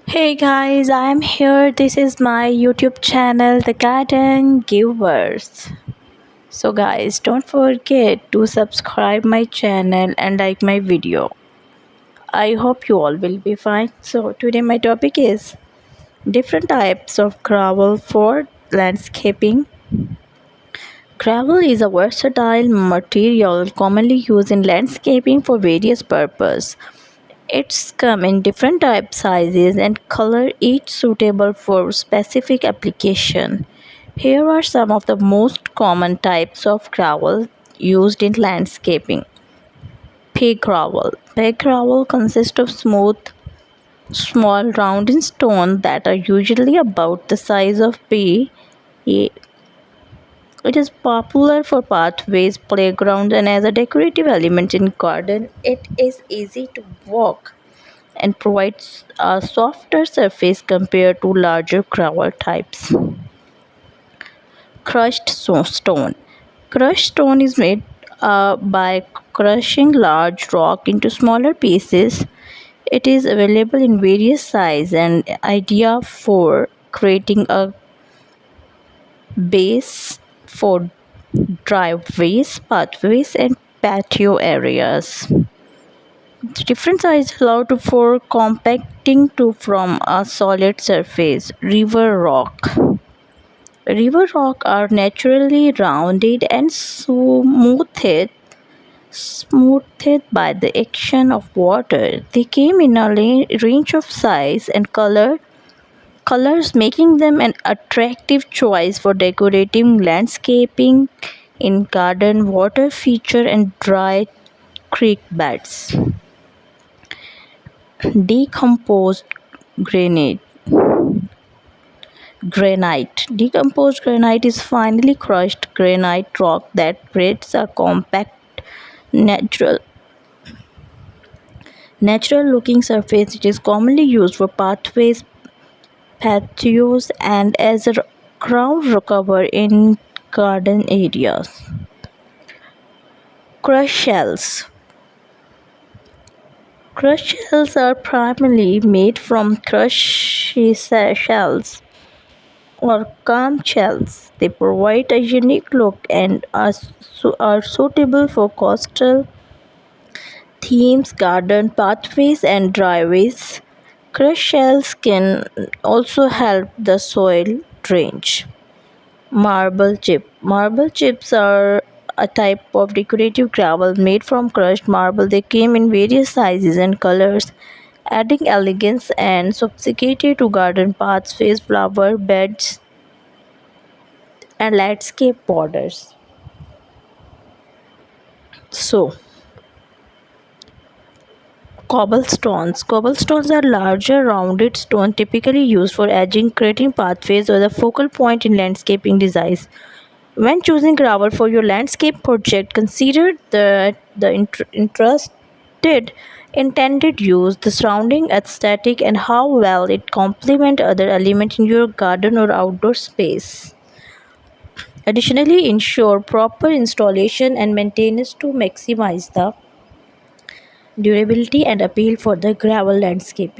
Hey guys, I am here. This is my YouTube channel, The Garden Givers. So guys, don't forget to subscribe my channel and like my video. I hope you all will be fine. So today my topic is different types of gravel for landscaping. Gravel is a versatile material commonly used in landscaping for various purposes. It's come in different type sizes and color, each suitable for specific application. Here are some of the most common types of gravel used in landscaping. Pig gravel. Pig gravel consists of smooth, small rounded stones that are usually about the size of pea. It is popular for pathways, playgrounds, and as a decorative element in garden. It is easy to walk and provides a softer surface compared to larger gravel types. Stone. Crushed stone is made by crushing large rock into smaller pieces. It is available in various sizes and idea for creating a base for driveways, pathways, and patio areas. The different sizes allow for compacting to from a solid surface. River rock. River rock are naturally rounded and smoothed by the action of water. They came in a range of size and colors, making them an attractive choice for decorating landscaping in garden, water feature, and dry creek beds. Decomposed granite. Granite. Decomposed granite is finely crushed granite rock that creates a compact, natural, natural looking surface. It is commonly used for pathways, patios, and as a ground cover in garden areas. Crushed shells. Crushed shells are primarily made from crushed shells or calm shells. They provide a unique look and are suitable for coastal themes, garden pathways, and driveways. Crushed shells can also help the soil drainage. Marble chip. Marble chips are a type of decorative gravel made from crushed marble. They came in various sizes and colors, adding elegance and sophisticated to garden pathways, flower beds, and landscape borders. So, cobblestones. Cobblestones are larger, rounded stones typically used for edging, creating pathways, or the focal point in landscaping designs. When choosing gravel for your landscape project, consider the interested intended use, the surrounding aesthetic, and how well it complements other elements in your garden or outdoor space. Additionally, ensure proper installation and maintenance to maximize the durability and appeal for the gravel landscape.